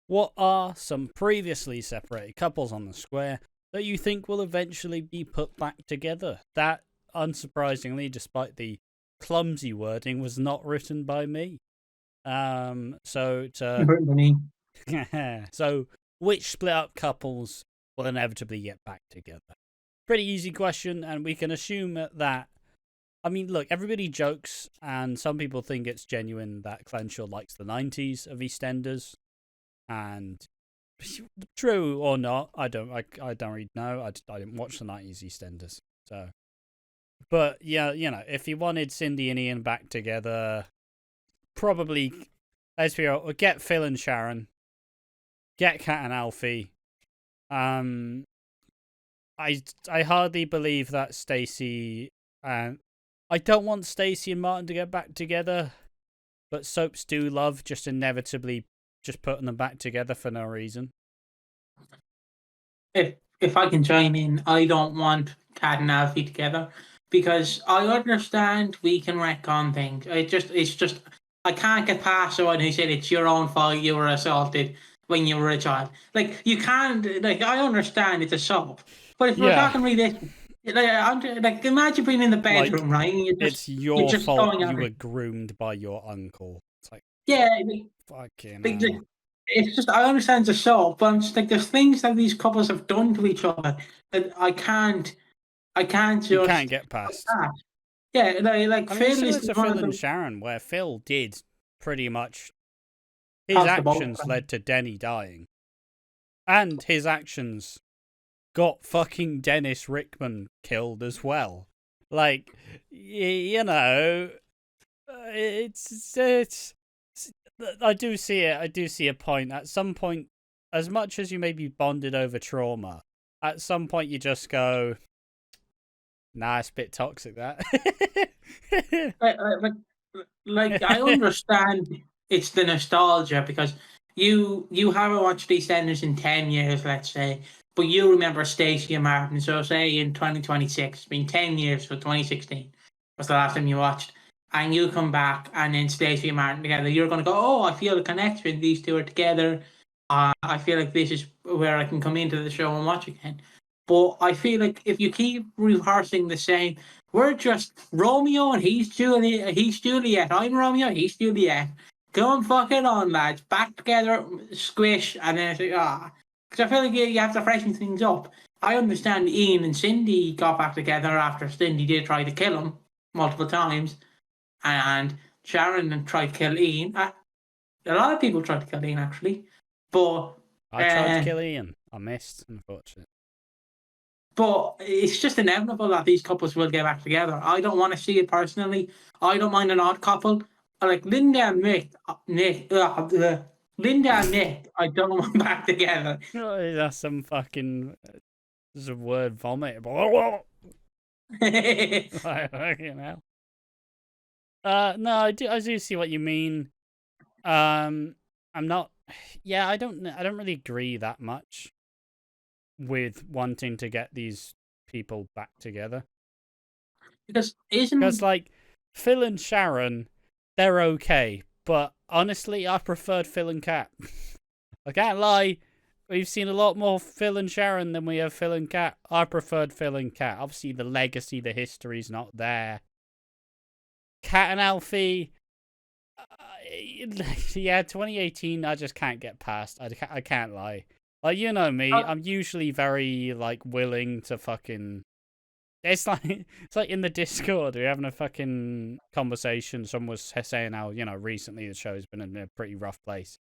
What are some previously separated couples on the square that you think will eventually be put back together? That, unsurprisingly, despite the clumsy wording, was not written by me. So which split up couples will inevitably get back together? Pretty easy question, and we can assume that. I mean, look, everybody jokes, and some people think it's genuine that Clenshaw likes the 90s of EastEnders. And true or not, I don't really know. I didn't watch the 90s EastEnders, so. But yeah, if you wanted Cindy and Ian back together, probably, let's be real, get Phil and Sharon, get Kat and Alfie. I hardly believe that Stacey and I don't want Stacey and Martin to get back together, but soaps do love just inevitably just putting them back together for no reason. If I can join in, I don't want Kat and Alfie together because I understand we can retcon things. It's just I can't get past the one who said it's your own fault you were assaulted when you were a child. Like you can't. Like I understand it's a soap, but if we're talking realistic, imagine being in the bedroom, right? And it's your fault you were groomed by your uncle. It's like fucking. It's just I understand the soap, but I'm just like there's things that these couples have done to each other that I can't just. You can't get past. Yeah, like Phil is to Phil and Sharon, where Phil did pretty much his actions led to Denny dying, and his actions got fucking Dennis Rickman killed as well. Like, it's. I do see it. I do see a point. At some point, as much as you may be bonded over trauma, at some point you just go, nah, it's a bit toxic, that. I understand it's the nostalgia because you haven't watched EastEnders in 10 years, let's say, but you remember Stacey and Martin. So say in 2026, it's been 10 years, so 2016 was the last time you watched. And you come back and then Stacey and Martin together, you're going to go, oh, I feel a connection. These two are together. I feel like this is where I can come into the show and watch again. But I feel like if you keep rehearsing the same, we're just Romeo and he's Juliet. I'm Romeo, he's Juliet. Come fucking on, lads. Back together, squish, and then it's like, Because I feel like you have to freshen things up. I understand Ian and Cindy got back together after Cindy did try to kill him multiple times. And Sharon tried to kill Ian. A lot of people tried to kill Ian, actually. But I tried to kill Ian. I missed, unfortunately. But it's just inevitable that these couples will get back together. I don't want to see it personally. I don't mind an odd couple. Like Linda and Nick, I don't want back together. That's some fucking... There's a word vomit. Fucking hell. No, I do see what you mean. I'm not. Yeah, I don't really agree that much with wanting to get these people back together. Because like Phil and Sharon, they're okay, but honestly, I preferred Phil and Kat. I can't lie. We've seen a lot more Phil and Sharon than we have Phil and Kat. I preferred Phil and Kat. Obviously, the legacy, the history's not there. Kat and Alfie, yeah, 2018, I just can't get past. I can't lie. Like, you know me, I'm usually very, like, willing to fucking... It's like in the Discord, we're having a fucking conversation. Someone was saying how, recently the show's been in a pretty rough place.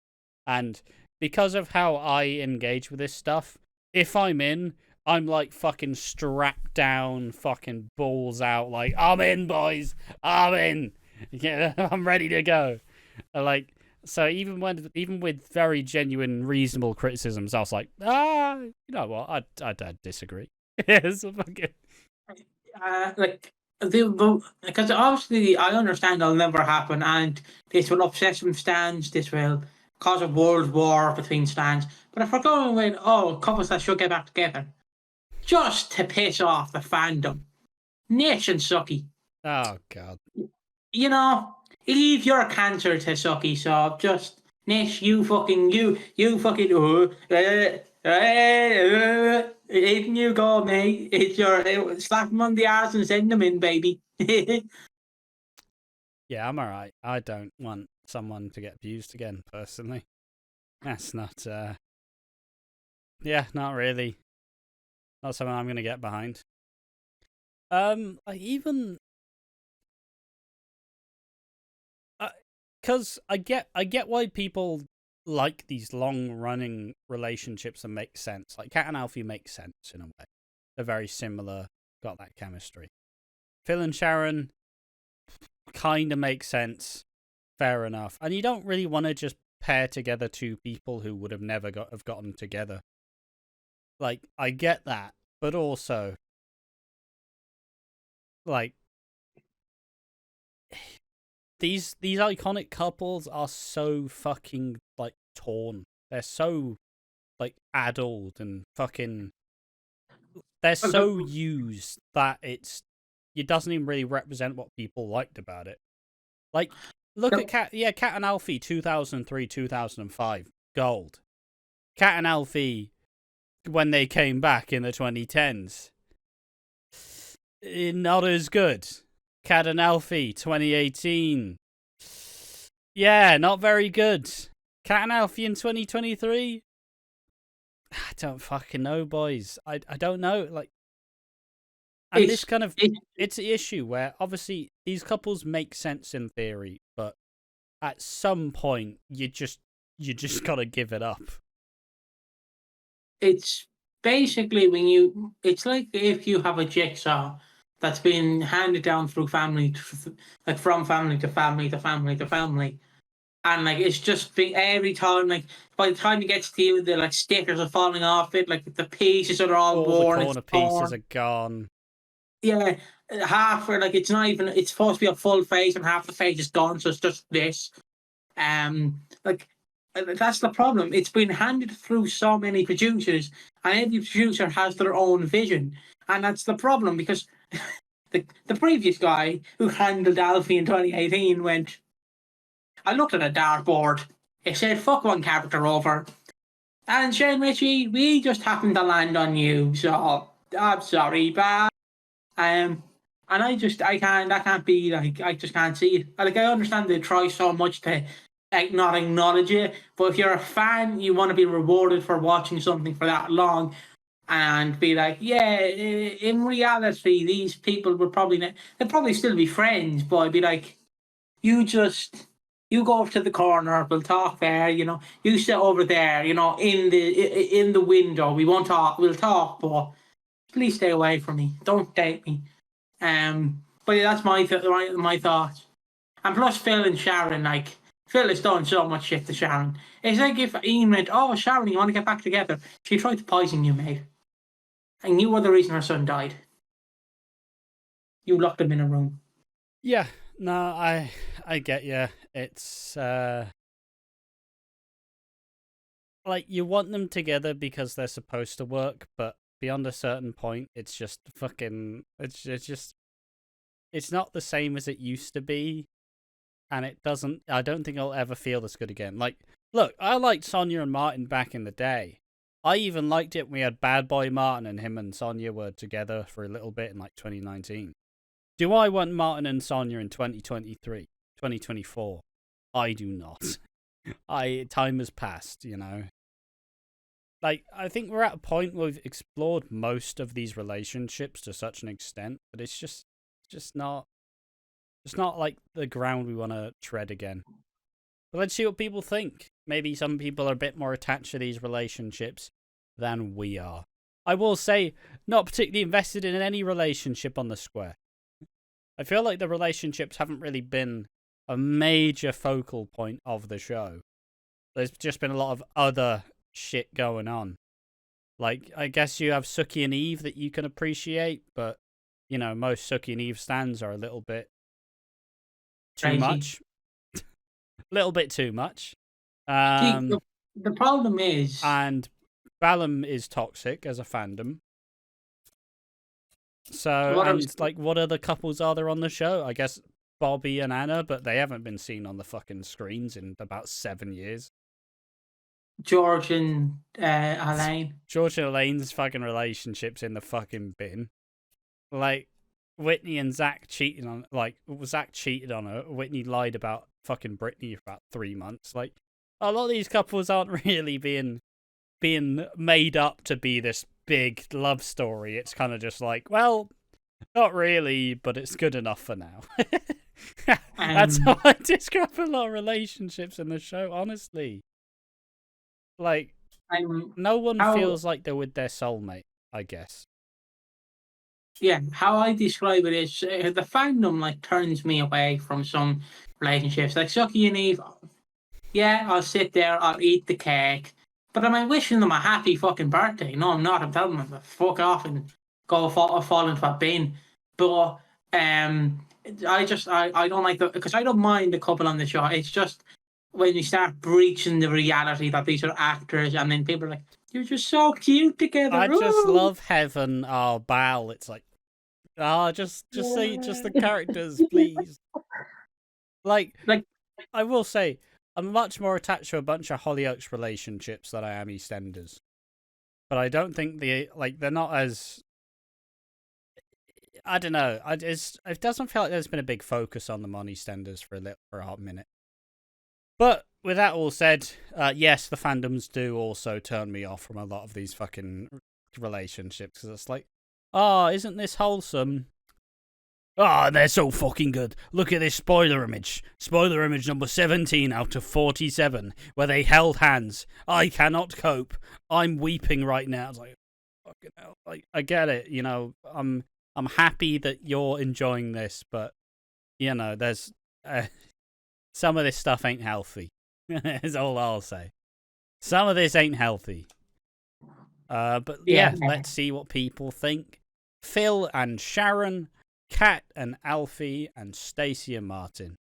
And because of how I engage with this stuff, if I'm in, I'm like fucking strapped down, fucking balls out, like, I'm in, boys, I'm in. Yeah, I'm ready to go. Like, so even with very genuine, reasonable criticisms, I was like, you know what, I'd disagree. It's fucking... because obviously I understand it'll never happen, and this will upset some stands. This will cause a world war between stands. But if we're going with couples that should get back together, just to piss off the fandom, Nish and Suki. Oh God. Leave your cancer to Suki. So just Nish, you fucking, in you go, mate. It's your, slap him on the arse and send him in, baby. Yeah, I'm alright. I don't want someone to get abused again, personally. That's not, yeah, not really. Not something I'm gonna get behind. Even, because I get why people like these long-running relationships that make sense. Like Kat and Alfie make sense in a way. They're very similar, got that chemistry. Phil and Sharon kind of make sense, fair enough. And you don't really want to just pair together two people who would have never have gotten together. Like, I get that, but also, like, these iconic couples are so fucking, like, torn. They're so, like, addled and fucking, they're so used that it doesn't even really represent what people liked about it. Like, look at Kat and Alfie 2003, 2005, gold. Kat and Alfie when they came back in the 2010s, not as good. Kat and Alfie 2018, yeah, not very good. Kat and Alfie in 2023, I don't fucking know, boys. I don't know, like, and this kind of, it's the issue where obviously these couples make sense in theory, but at some point you just gotta give it up. It's basically it's like if you have a jigsaw that's been handed down through family, like from family to family to family to family. And like it's just every time, like by the time it gets to you, the like stickers are falling off it, like the pieces are all worn. The corner pieces are gone. Yeah, half are like it's not even. It's supposed to be a full face, and half the face is gone, so it's just this. Like that's the problem. It's been handed through so many producers, and every producer has their own vision, and that's the problem because the previous guy who handled Alfie in 2018 went. I looked at a dartboard. It said "fuck one character over," and Shane Ritchie, we just happened to land on you. So I'm sorry, but and I can't be like, I just can't see it. Like I understand they try so much to like not acknowledge it, but if you're a fan, you want to be rewarded for watching something for that long, and be like, yeah, in reality, these people would they'd probably still be friends, but I'd be like, you go over to the corner, we'll talk there, you sit over there, in the window. We won't talk, we'll talk, but please stay away from me. Don't date me. But yeah, that's my thoughts. And plus Phil and Sharon, like Phil has done so much shit to Sharon. It's like if Ian went, "Oh, Sharon, you want to get back together?" She tried to poison you, mate. And you were the reason her son died. You locked him in a room. Yeah, no, I get you. It's like you want them together because they're supposed to work, but beyond a certain point, it's just fucking. It's not the same as it used to be, and it doesn't. I don't think I'll ever feel this good again. Like, look, I liked Sonia and Martin back in the day. I even liked it when we had Bad Boy Martin and him and Sonia were together for a little bit in like 2019. Do I want Martin and Sonia in 2023, 2024? I do not. Time has passed, Like, I think we're at a point where we've explored most of these relationships to such an extent, but it's just not like the ground we want to tread again. But let's see what people think. Maybe some people are a bit more attached to these relationships than we are. I will say, not particularly invested in any relationship on the square. I feel like the relationships haven't really been a major focal point of the show. There's just been a lot of other shit going on. Like, I guess you have Sookie and Eve that you can appreciate, but, most Sookie and Eve stands are a little bit too much. A little bit too much. The problem is... And Balam is toxic as a fandom. So, what other couples are there on the show? I guess Bobby and Anna, but they haven't been seen on the fucking screens in about 7 years. George and Elaine. George and Elaine's fucking relationship's in the fucking bin. Like, Whitney and Zach cheated on, like, Zach cheated on her. Whitney lied about fucking Brittany for about 3 months. Like, a lot of these couples aren't really being made up to be this big love story. It's kind of just like, well, not really, but it's good enough for now. That's how I describe a lot of relationships in the show, honestly. Like, no one feels like they're with their soulmate, I guess. Yeah, how I describe it is the fandom like turns me away from some relationships. Like Sucky and Eve, yeah, I'll sit there, I'll eat the cake, but am I wishing them a happy fucking birthday? No, I'm not. I'm telling them to fuck off and go fall into a bin. But I don't like because I don't mind the couple on the show. It's just when you start breaching the reality that these are actors, and then people are like, "You're just so cute together." I just love Heaven. Oh, Bal. It's like, just the characters, please. Like, I will say, I'm much more attached to a bunch of Hollyoaks relationships than I am EastEnders. But I don't think they're not as. I don't know. It doesn't feel like there's been a big focus on them on EastEnders for a hot minute. But with that all said, yes, the fandoms do also turn me off from a lot of these fucking relationships, because it's like, isn't this wholesome? They're so fucking good. Look at this spoiler image. Spoiler image number 17 out of 47, where they held hands. I cannot cope. I'm weeping right now. It's like, fucking hell. Like, I get it. You know, I'm happy that you're enjoying this, but, you know, there's some of this stuff ain't healthy. Is all I'll say. Some of this ain't healthy. But yeah, let's see what people think. Phil and Sharon, Kat and Alfie, and Stacey and Martin.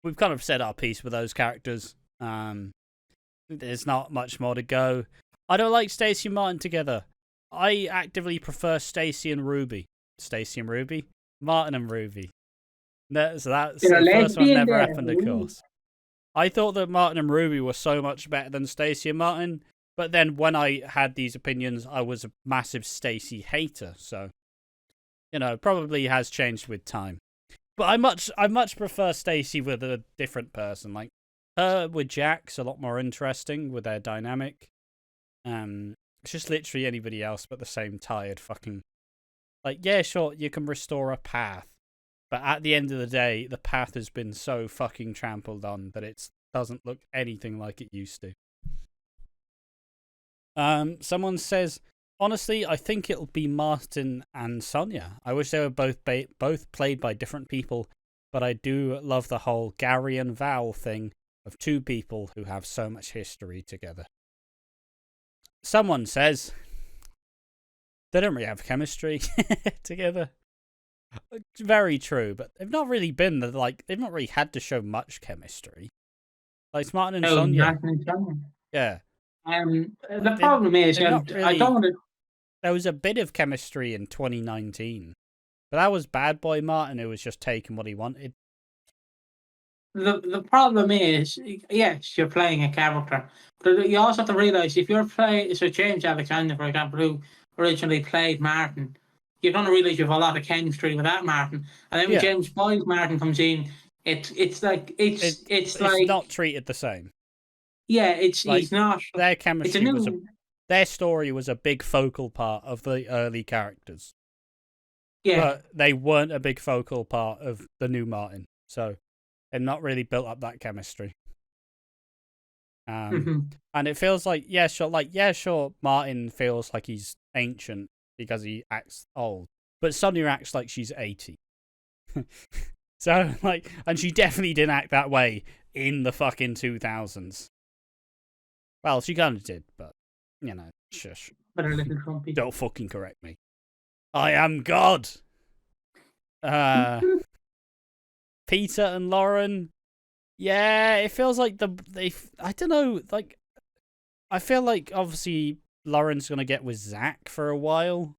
We've kind of said our piece with those characters. There's not much more to go. I don't like Stacey and Martin together. I actively prefer Stacey and Ruby. Stacey and Ruby? Martin and Ruby. That's the first one never happened, of course. I thought that Martin and Ruby were so much better than Stacey and Martin, but then when I had these opinions, I was a massive Stacey hater, so, you know, probably has changed with time. But I much prefer Stacey with a different person. Like, her with Jack's a lot more interesting with their dynamic. It's just literally anybody else but the same tired fucking... Like, yeah, sure, you can restore a path. But at the end of the day, the path has been so fucking trampled on that it doesn't look anything like it used to. Someone says, honestly, I think it'll be Martin and Sonia. I wish they were both played by different people, but I do love the whole Gary and Val thing of two people who have so much history together. Someone says, they don't really have chemistry together. Very true, but they've not really they've not really had to show much chemistry. Like, it's Martin and Sonia. Martin and Sonia. Yeah. The problem is, I don't want to... There was a bit of chemistry in 2019, but that was Bad Boy Martin who was just taking what he wanted. The problem is, yes, you're playing a character, but you also have to realise if you're playing... So James Alexander, for example, who originally played Martin, you're going to realise you have a lot of chemistry with that Martin. And then when James Boyd Martin comes in, it's like... It's like... not treated the same. Yeah, it's like, he's not... Their chemistry their story was a big focal part of the early characters. Yeah. But they weren't a big focal part of the new Martin. So they've not really built up that chemistry. And it feels like, sure, Martin feels like he's ancient because he acts old. But Sonia acts like she's 80. So, like, and she definitely didn't act that way in the fucking 2000s. Well, she kind of did, but, you know, shush. But a little grumpy. Don't fucking correct me. I am God! Peter and Lauren. Yeah, it feels like I don't know, like, I feel like, obviously, Lauren's gonna get with Zach for a while.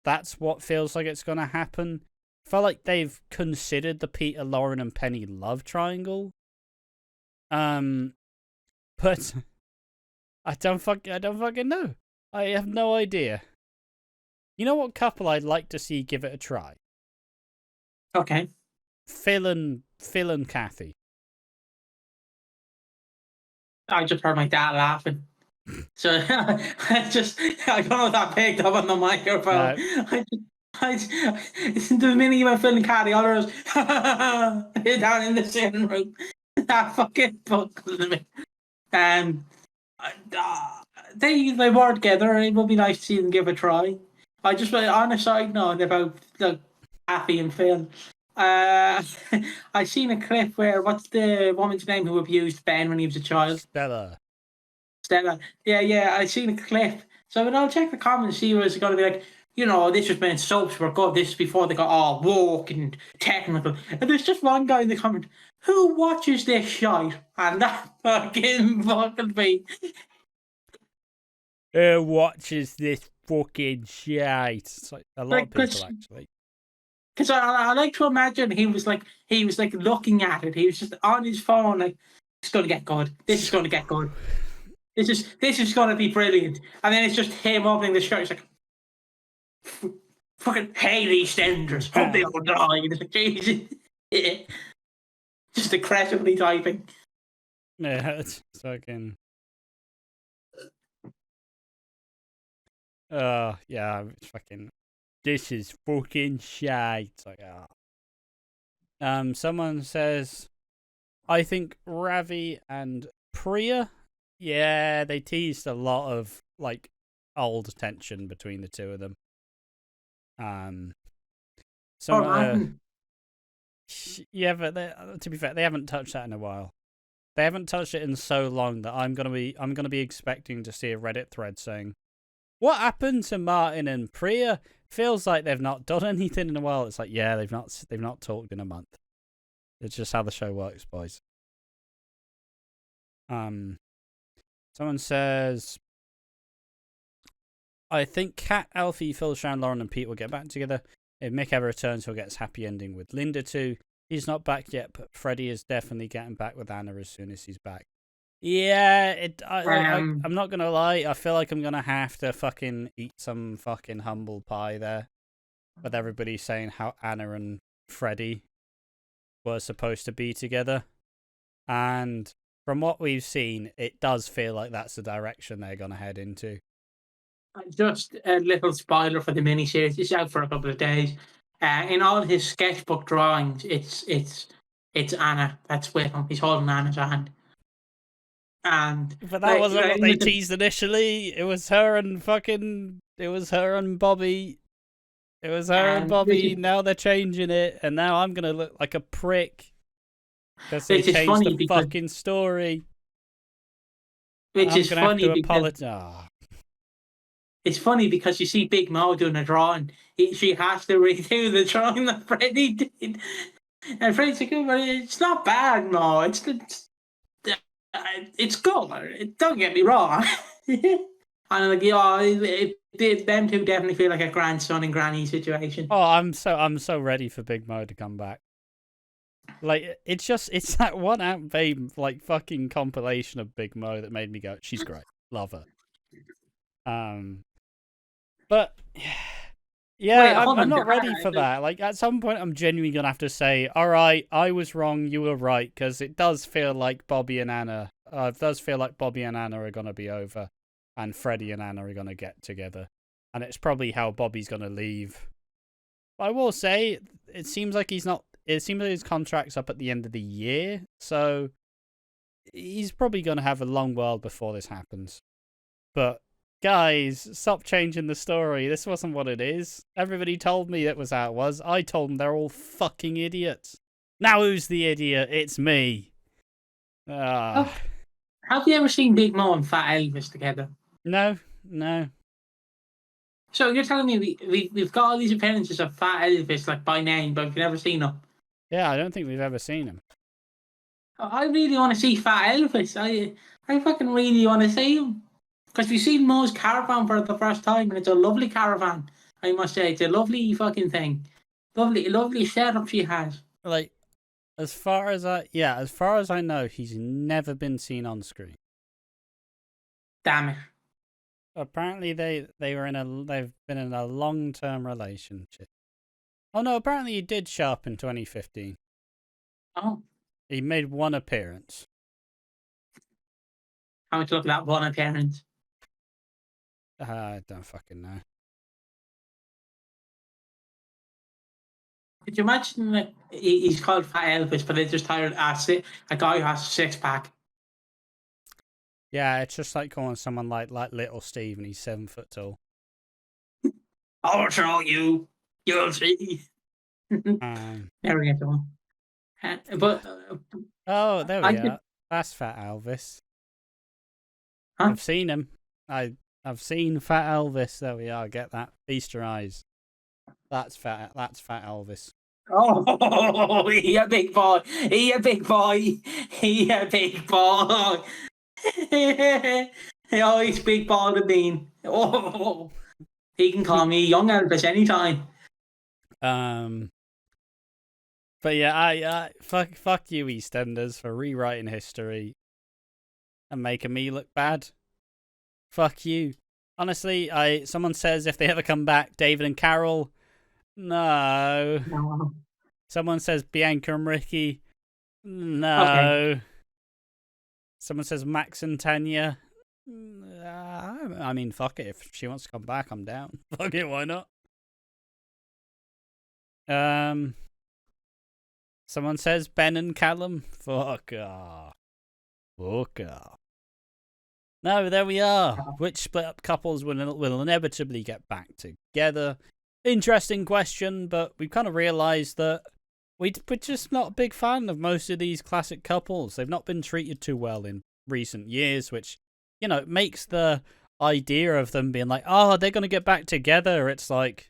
That's what feels like it's gonna happen. I feel like they've considered the Peter, Lauren, and Penny love triangle. But I don't fucking know. I have no idea. You know what couple I'd like to see give it a try? Okay. Phil and Kathy. I just heard my dad laughing. So I don't know if that picked up on the microphone. No. The minute you went Phil and Kathy, all there was down in the sitting room. That fucking buckled me. They were together. It would be nice to see them give a try. I just on a side note about Kathy and Phil. I seen a clip where what's the woman's name who abused Ben when he was a child? Stella. Yeah. I seen a clip. So I'll check the comments, see where it's going to be like, this was when soaps were good. This is before they got all woke and technical. And there's just one guy in the comment, who watches this shite? And that fucking me. Who watches this fucking shite? It's like a lot of people, actually. Because I like to imagine he was looking at it. He was just on his phone, like, it's going to get good. This is going to get good. This is going to be brilliant. And then it's just him opening the shirt. He's like, fucking hate EastEnders. Hope they all die. And it's like, Jesus. Just aggressively typing. Yeah, it's fucking. Yeah, it's fucking. This is fucking shite. It's like, someone says, I think Ravi and Priya. Yeah, they teased a lot of like old tension between the two of them. Yeah, but to be fair, they haven't touched that in a while. They haven't touched it in so long that I'm gonna be expecting to see a Reddit thread saying, "What happened to Martin and Priya? Feels like they've not done anything in a while." It's like, yeah, they've not talked in a month. It's just how the show works, boys. Someone says, I think Kat, Alfie, Phil, Sharon, Lauren, and Pete will get back together. If Mick ever returns, he'll get his happy ending with Linda too. He's not back yet, but Freddie is definitely getting back with Anna as soon as he's back. Yeah, I'm not going to lie. I feel like I'm going to have to fucking eat some fucking humble pie there. With everybody saying how Anna and Freddie were supposed to be together. And from what we've seen, it does feel like that's the direction they're going to head into. Just a little spoiler for the miniseries. It's out for a couple of days. In all his sketchbook drawings, it's Anna that's with him. He's holding Anna's hand. But that wasn't what they teased initially. It was her and Bobby. It was her and Bobby. Now they're changing it, and now I'm gonna look like a prick because they changed the fucking story. Which is funny because it's funny because you see Big Mo doing a drawing. She has to redo the drawing that Freddie did, and Freddie's like, "It's not bad, Mo. It's good. Don't get me wrong." And I'm like, them two definitely feel like a grandson and granny situation. Oh, I'm so ready for Big Mo to come back. Like, it's that one out babe like fucking compilation of Big Mo that made me go, she's great, love her. But yeah, I'm not ready for that. Like, at some point, I'm genuinely gonna have to say, all right, I was wrong, you were right, because it does feel like Bobby and Anna are gonna be over, and Freddie and Anna are gonna get together, and it's probably how Bobby's gonna leave. But I will say, it seems like his contract's up at the end of the year, so he's probably gonna have a long while before this happens. But guys, stop changing the story. This wasn't what it is. Everybody told me it was how it was. I told them they're all fucking idiots. Now who's the idiot? It's me. Have you ever seen Big Mo and Fat Elvis together? No. So you're telling me we've got all these appearances of Fat Elvis, like, by name, but we've never seen him? Yeah, I don't think we've ever seen him. I really want to see Fat Elvis. I fucking really want to see him. Because we've seen Mo's caravan for the first time, and it's a lovely caravan, I must say. It's a lovely fucking thing. Lovely setup she has. Like, as far as I know, he's never been seen on screen. Damn it. Apparently they've been in a long-term relationship. Oh no, apparently he did show up in 2015. Oh, He made one appearance. how much look at that one appearance? I don't fucking know. Could you imagine that he's called Fat Elvis, but they just hired a guy who has a six-pack? Yeah, it's just like calling someone like Little Steve and he's 7 foot tall. I'll show you. You'll see. Never get to one. But oh, there we are. That's Fat Elvis. Huh? I've seen him. I've seen Fat Elvis. There we are. Get that. Feast your eyes. That's Fat Elvis. Oh, he a big boy. He a big boy. He a big boy. Oh, he's big ball to bean. Oh, he can call me Young Elvis anytime. But yeah, fuck you, EastEnders, for rewriting history and making me look bad. Fuck you. Honestly, someone says if they ever come back, David and Carol. No. No. Someone says Bianca and Ricky. No. Okay. Someone says Max and Tanya. I mean, fuck it. If she wants to come back, I'm down. Fuck it, why not? Someone says Ben and Callum. Fuck off. Fuck off. No, there we are. Which split up couples will inevitably get back together? Interesting question, but we've kind of realised that we're just not a big fan of most of these classic couples. They've not been treated too well in recent years, which, you know, makes the idea of them being like, oh, they're going to get back together. It's like,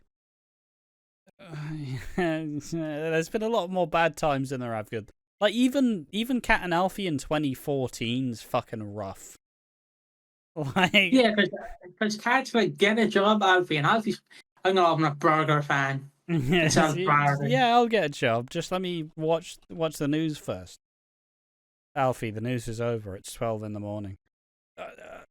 there's been a lot more bad times than there have good. Like, even Kat and Alfie in 2014's fucking rough. Like, yeah, because Kat's like, get a job, Alfie, and Alfie's, I'm not a burger fan. Yeah, I'll get a job. Just let me watch the news first. Alfie, the news is over. It's 12 in the morning. Hello.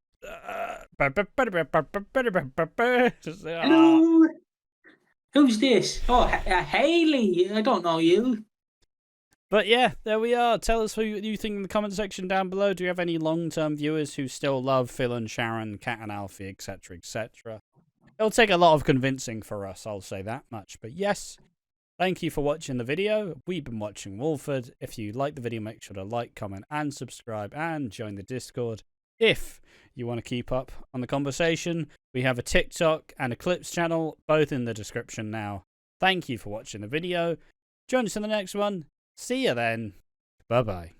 Who's this? Oh, Haley. I don't know you. But yeah, there we are. Tell us who you think in the comment section down below. Do you have any long-term viewers who still love Phil and Sharon, Kat and Alfie, etc., etc.? It'll take a lot of convincing for us, I'll say that much. But yes, thank you for watching the video. We've been watching Walford. If you like the video, make sure to like, comment, and subscribe, and join the Discord. If you want to keep up on the conversation, we have a TikTok and a Clips channel, both in the description now. Thank you for watching the video. Join us in the next one. See you then. Bye-bye.